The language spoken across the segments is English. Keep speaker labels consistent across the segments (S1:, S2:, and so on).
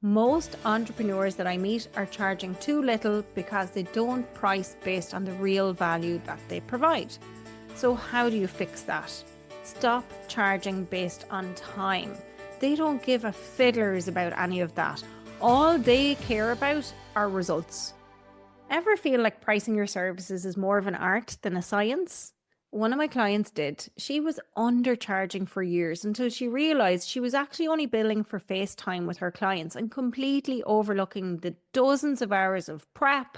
S1: Most entrepreneurs that I meet are charging too little because they don't price based on the real value that they provide. So how do you fix that? Stop charging based on time. They don't give a fiddlers about any of that. All they care about are results. Ever feel like pricing your services is more of an art than a science? One of my clients did. She was undercharging for years until she realized she was actually only billing for FaceTime with her clients and completely overlooking the dozens of hours of prep,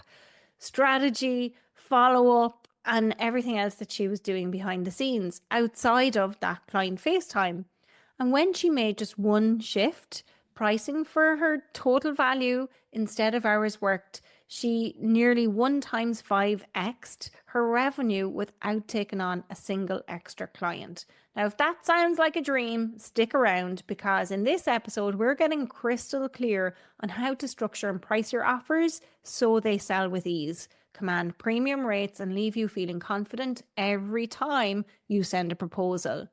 S1: strategy, follow-up, and everything else that she was doing behind the scenes outside of that client FaceTime. And when she made just one shift, pricing for her total value instead of hours worked, she nearly 1 times 5x'd her revenue without taking on a single extra client. Now, if that sounds like a dream, stick around, because in this episode, we're getting crystal clear on how to structure and price your offers so they sell with ease, command premium rates, and leave you feeling confident every time you send a proposal.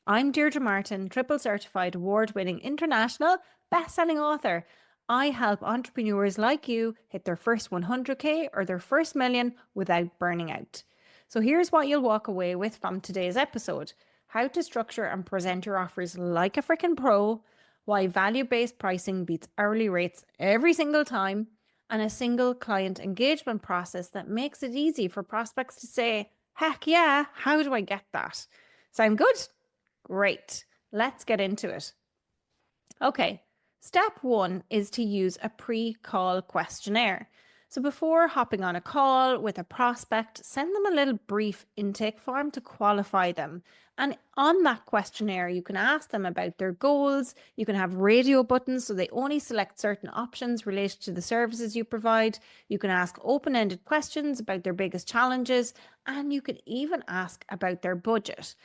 S1: I'm Deirdre Martin, triple certified award-winning international best-selling author. I help entrepreneurs like you hit their first 100K or their first million without burning out. So here's what you'll walk away with from today's episode: how to structure and present your offers like a freaking pro, why value-based pricing beats hourly rates every single time, and a single client engagement process that makes it easy for prospects to say, heck yeah, how do I get that? Sound good? Great. Let's get into it. Okay. Step 1 is to use a pre-call questionnaire. So before hopping on a call with a prospect, send them a little brief intake form to qualify them. And on that questionnaire, you can ask them about their goals. You can have radio buttons so they only select certain options related to the services you provide. You can ask open-ended questions about their biggest challenges, and you could even ask about their budget.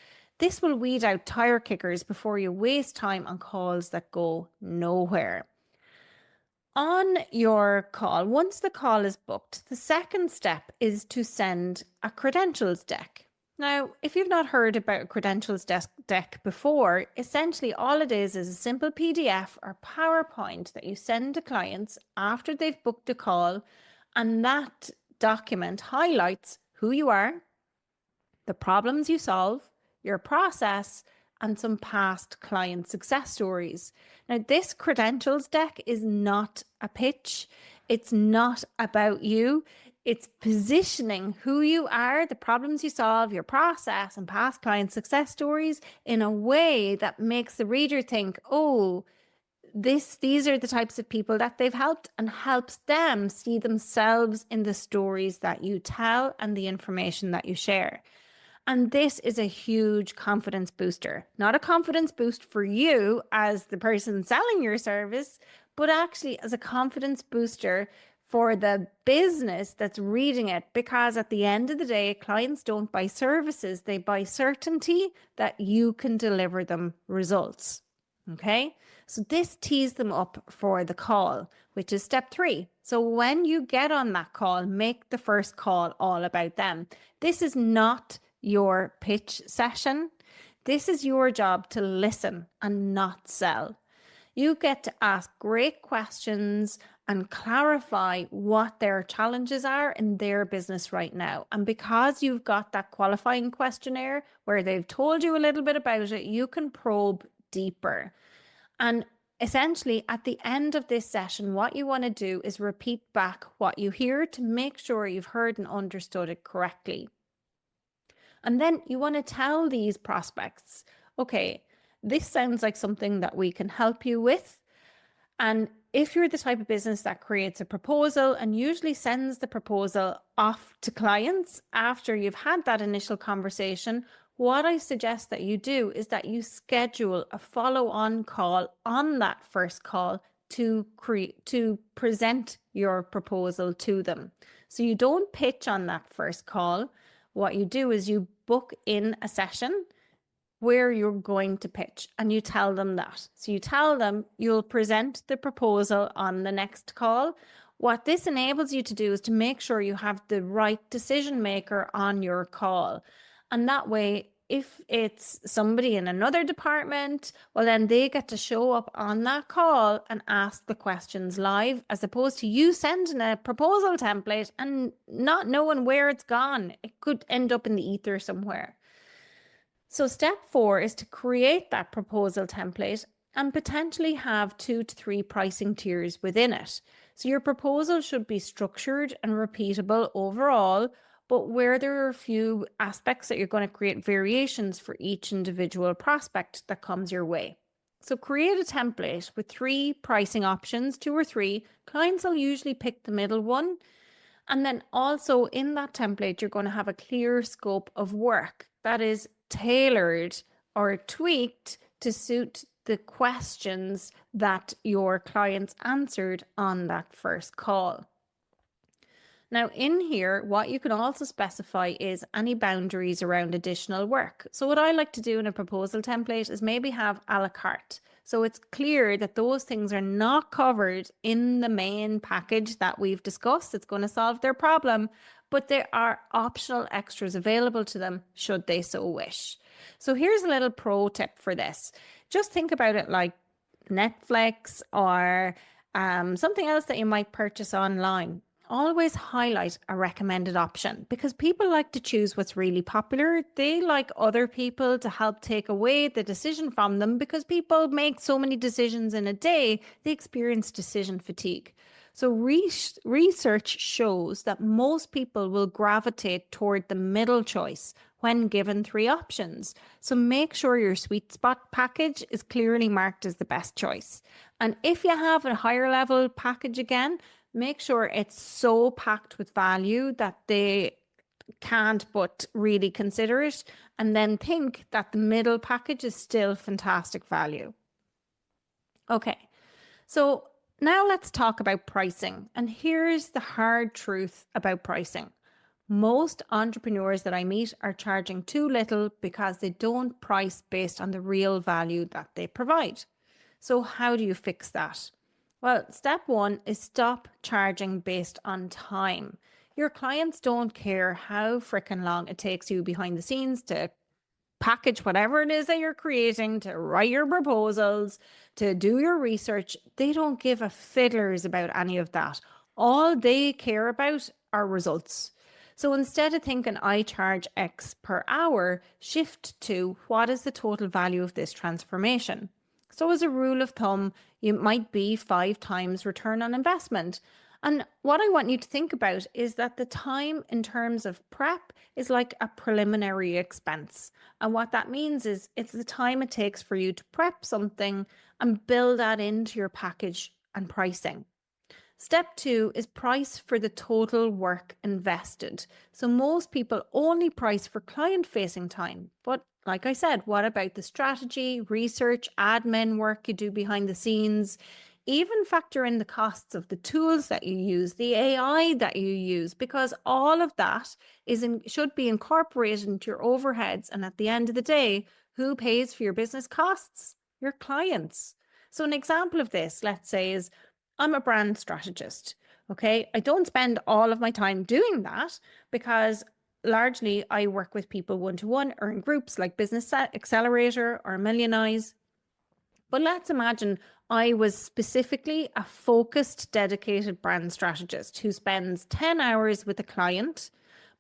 S1: This will weed out tire kickers before you waste time on calls that go nowhere. On your call, once the call is booked, the second step is to send a credentials deck. Now, if you've not heard about a credentials deck before, essentially all it is a simple PDF or PowerPoint that you send to clients after they've booked a call, and that document highlights who you are, the problems you solve, your process, and some past client success stories. Now, this credentials deck is not a pitch. It's not about you. It's positioning who you are, the problems you solve, your process, and past client success stories in a way that makes the reader think, oh, these are the types of people that they've helped, and helps them see themselves in the stories that you tell and the information that you share. And this is a huge confidence booster, not a confidence boost for you as the person selling your service, but actually as a confidence booster for the business that's reading it. Because at the end of the day, clients don't buy services, they buy certainty that you can deliver them results. Okay, so this tees them up for the call, which is step 3. So when you get on that call, make the first call all about them. This is not your pitch session. This is your job to listen and not sell. You get to ask great questions and clarify what their challenges are in their business right now. And because you've got that qualifying questionnaire where they've told you a little bit about it, you can probe deeper. And essentially, at the end of this session, what you want to do is repeat back what you hear to make sure you've heard and understood it correctly. And then you want to tell these prospects, okay, this sounds like something that we can help you with. And if you're the type of business that creates a proposal and usually sends the proposal off to clients after you've had that initial conversation, what I suggest that you do is that you schedule a follow-on call on that first call to present your proposal to them. So you don't pitch on that first call. What you do is you book in a session where you're going to pitch, and you tell them that. So you tell them you'll present the proposal on the next call. What this enables you to do is to make sure you have the right decision maker on your call. And that way, if it's somebody in another department, well, then they get to show up on that call and ask the questions live, as opposed to you sending a proposal template and not knowing where it's gone. It could end up in the ether somewhere. So step 4 is to create that proposal template and potentially have 2 to 3 pricing tiers within it. So your proposal should be structured and repeatable overall, but where there are a few aspects that you're going to create variations for each individual prospect that comes your way. So create a template with 3 pricing options, 2 or 3. Clients will usually pick the middle one. And then also in that template, you're going to have a clear scope of work that is tailored or tweaked to suit the questions that your clients answered on that first call. Now in here, what you can also specify is any boundaries around additional work. So what I like to do in a proposal template is maybe have a la carte. So it's clear that those things are not covered in the main package that we've discussed. It's going to solve their problem, but there are optional extras available to them should they so wish. So here's a little pro tip for this. Just think about it like Netflix or something else that you might purchase online. Always highlight a recommended option because people like to choose what's really popular. They like other people to help take away the decision from them because people make so many decisions in a day, they experience decision fatigue. So research shows that most people will gravitate toward the middle choice when given 3 options. So make sure your sweet spot package is clearly marked as the best choice. And if you have a higher level package again, make sure it's so packed with value that they can't but really consider it, and then think that the middle package is still fantastic value. Okay, so now let's talk about pricing. And here's the hard truth about pricing. Most entrepreneurs that I meet are charging too little because they don't price based on the real value that they provide. So how do you fix that? Well, step 1 is stop charging based on time. Your clients don't care how freaking long it takes you behind the scenes to package whatever it is that you're creating, to write your proposals, to do your research. They don't give a fiddlers about any of that. All they care about are results. So instead of thinking I charge X per hour, shift to what is the total value of this transformation? So as a rule of thumb, it might be 5 times return on investment. And what I want you to think about is that the time in terms of prep is like a preliminary expense. And what that means is it's the time it takes for you to prep something and build that into your package and pricing. Step 2 is price for the total work invested. So most people only price for client-facing time. But like I said, what about the strategy, research, admin work you do behind the scenes? Even factor in the costs of the tools that you use, the AI that you use, because all of that should be incorporated into your overheads. And at the end of the day, who pays for your business costs? Your clients. So an example of this, let's say, is I'm a brand strategist. Okay. I don't spend all of my time doing that because largely I work with people one-to-one or in groups like Business Accelerator or Millionize. But let's imagine I was specifically a focused, dedicated brand strategist who spends 10 hours with a client,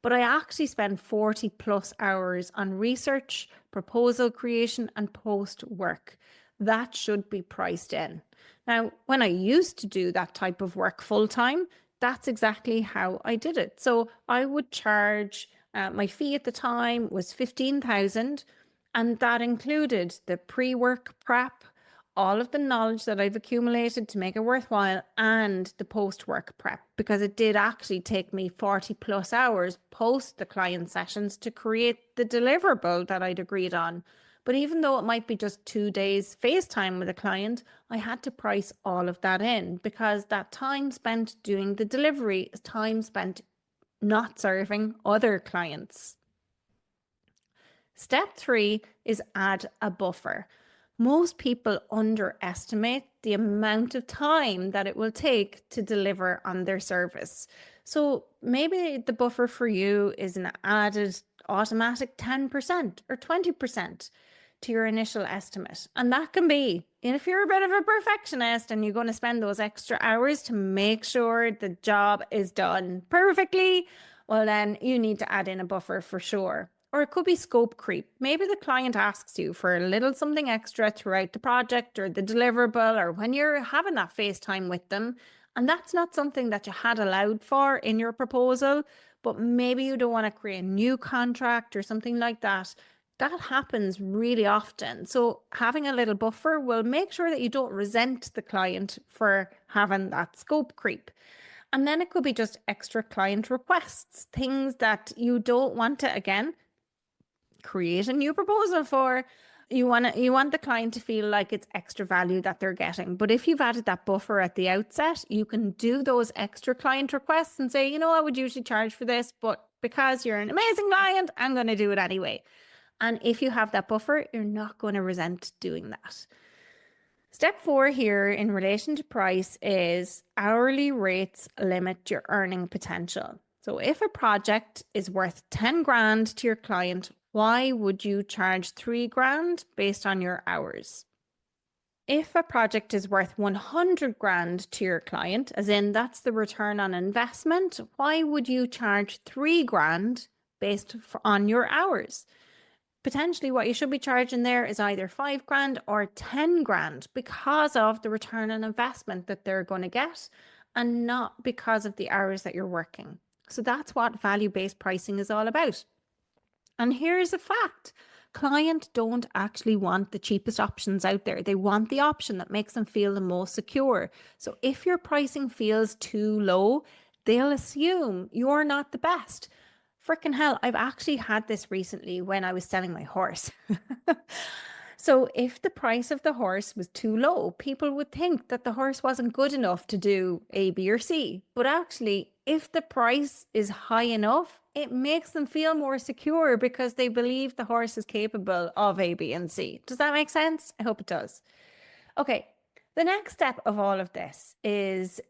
S1: but I actually spend 40 plus hours on research, proposal creation, and post work. That should be priced in. Now, when I used to do that type of work full time, that's exactly how I did it. So I would charge, my fee at the time was 15,000, and that included the pre-work prep, all of the knowledge that I've accumulated to make it worthwhile, and the post-work prep, because it did actually take me 40 plus hours post the client sessions to create the deliverable that I'd agreed on. But even though it might be just 2 days FaceTime with a client, I had to price all of that in because that time spent doing the delivery is time spent not serving other clients. Step 3 is add a buffer. Most people underestimate the amount of time that it will take to deliver on their service. So maybe the buffer for you is an added automatic 10% or 20% to your initial estimate. And that can be, if you're a bit of a perfectionist and you're going to spend those extra hours to make sure the job is done perfectly, well, then you need to add in a buffer for sure. Or it could be scope creep. Maybe the client asks you for a little something extra throughout the project or the deliverable, or when you're having that FaceTime with them. And that's not something that you had allowed for in your proposal, but maybe you don't want to create a new contract or something like that. That happens really often. So having a little buffer will make sure that you don't resent the client for having that scope creep. And then it could be just extra client requests, things that you don't want to, again, create a new proposal for. You want the client to feel like it's extra value that they're getting. But if you've added that buffer at the outset, you can do those extra client requests and say, I would usually charge for this, but because you're an amazing client, I'm going to do it anyway. And if you have that buffer, you're not going to resent doing that. Step 4 here in relation to price is hourly rates limit your earning potential. So if a project is worth 10 grand to your client, why would you charge 3 grand based on your hours? If a project is worth 100 grand to your client, as in that's the return on investment, why would you charge 3 grand based on your hours? Potentially what you should be charging there is either 5 grand or 10 grand because of the return on investment that they're going to get and not because of the hours that you're working. So that's what value-based pricing is all about. And here's a fact. Clients don't actually want the cheapest options out there. They want the option that makes them feel the most secure. So if your pricing feels too low, they'll assume you're not the best. Frickin' hell, I've actually had this recently when I was selling my horse. So if the price of the horse was too low, people would think that the horse wasn't good enough to do A, B, or C. But actually, if the price is high enough, it makes them feel more secure because they believe the horse is capable of A, B, and C. Does that make sense? I hope it does. Okay, the next step of all of this is,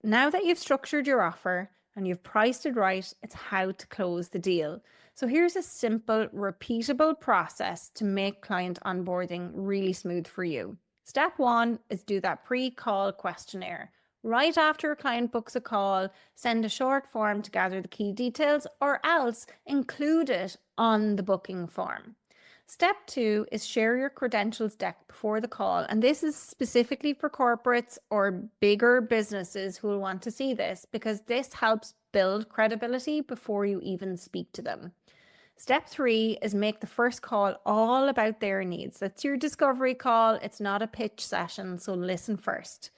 S1: now that you've structured your offer and you've priced it right, it's how to close the deal. So here's a simple, repeatable process to make client onboarding really smooth for you. Step 1 is do that pre-call questionnaire. Right after a client books a call, send a short form to gather the key details, or else include it on the booking form. Step 2 is share your credentials deck before the call. And this is specifically for corporates or bigger businesses who will want to see this, because this helps build credibility before you even speak to them. Step 3 is make the first call all about their needs. That's your discovery call. It's not a pitch session, so listen first.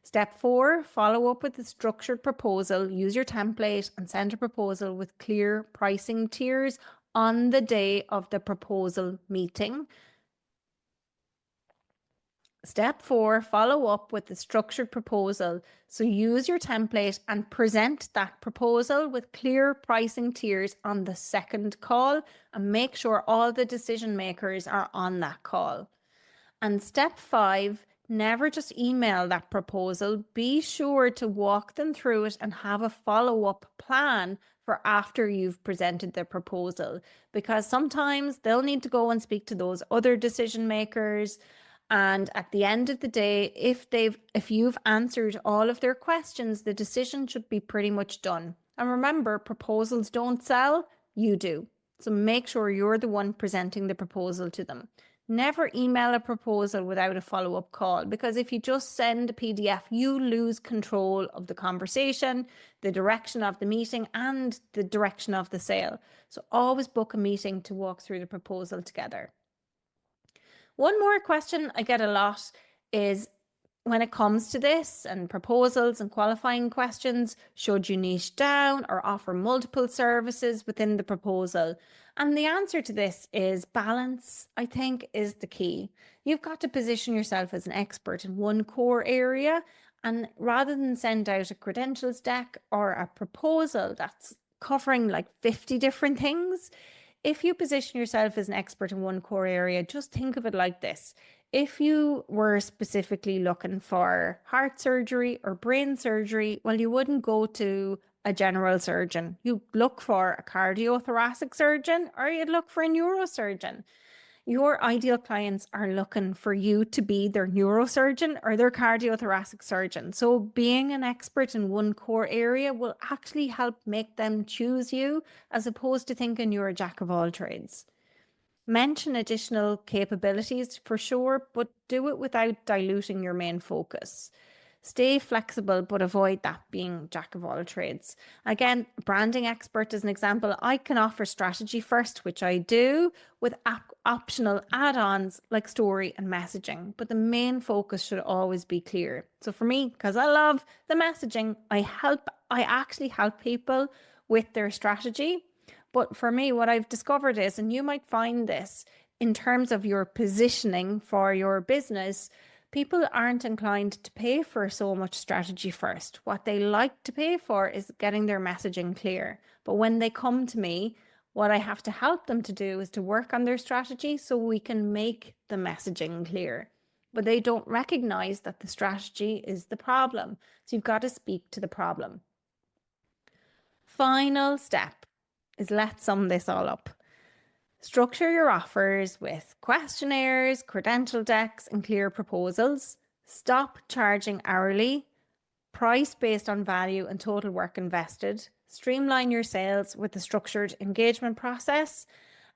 S1: Step 4, follow up with a structured proposal. Use your template and send a proposal with clear pricing tiers on the day of the proposal meeting. Step 4, follow up with the structured proposal. So use your template and present that proposal with clear pricing tiers on the second call, and make sure all the decision makers are on that call. And step 5, never just email that proposal. Be sure to walk them through it and have a follow-up plan for after you've presented the proposal, because sometimes they'll need to go and speak to those other decision makers. And at the end of the day, if you've answered all of their questions, the decision should be pretty much done. And remember, proposals don't sell, you do. So make sure you're the one presenting the proposal to them. Never email a proposal without a follow-up call, because if you just send a PDF, you lose control of the conversation, the direction of the meeting, and the direction of the sale. So always book a meeting to walk through the proposal together. One more question I get a lot is, when it comes to this and proposals and qualifying questions, should you niche down or offer multiple services within the proposal? And the answer to this is balance, I think, is the key. You've got to position yourself as an expert in one core area, and rather than send out a credentials deck or a proposal that's covering like 50 different things, if you position yourself as an expert in one core area, just think of it like this. If you were specifically looking for heart surgery or brain surgery, well, you wouldn't go to a general surgeon. You look for a cardiothoracic surgeon or you'd look for a neurosurgeon. Your ideal clients are looking for you to be their neurosurgeon or their cardiothoracic surgeon. So being an expert in one core area will actually help make them choose you as opposed to thinking you're a jack of all trades. Mention additional capabilities for sure, but do it without diluting your main focus. Stay flexible, but avoid that being jack of all trades. Again, branding expert as an example, I can offer strategy first, which I do, with optional add-ons like story and messaging. But the main focus should always be clear. So for me, because I love the messaging, I actually help people with their strategy. But for me, what I've discovered is, and you might find this in terms of your positioning for your business, people aren't inclined to pay for so much strategy first. What they like to pay for is getting their messaging clear. But when they come to me, what I have to help them to do is to work on their strategy so we can make the messaging clear. But they don't recognize that the strategy is the problem. So you've got to speak to the problem. Final step is, let's sum this all up. Structure your offers with questionnaires, credential decks, and clear proposals. Stop charging hourly. Price based on value and total work invested. Streamline your sales with a structured engagement process.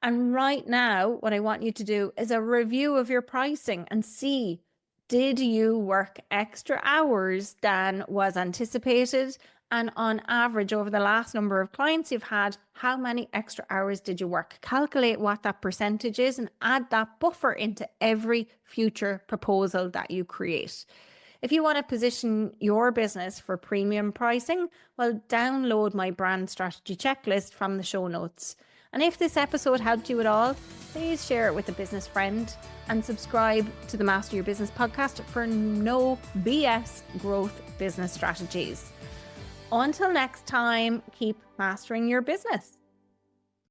S1: And right now, what I want you to do is a review of your pricing and see, did you work extra hours than was anticipated? And on average, over the last number of clients you've had, how many extra hours did you work? Calculate what that percentage is and add that buffer into every future proposal that you create. If you want to position your business for premium pricing, well, download my brand strategy checklist from the show notes. And if this episode helped you at all, please share it with a business friend and subscribe to the Master Your Business podcast for no BS growth business strategies. Until next time, keep mastering your business.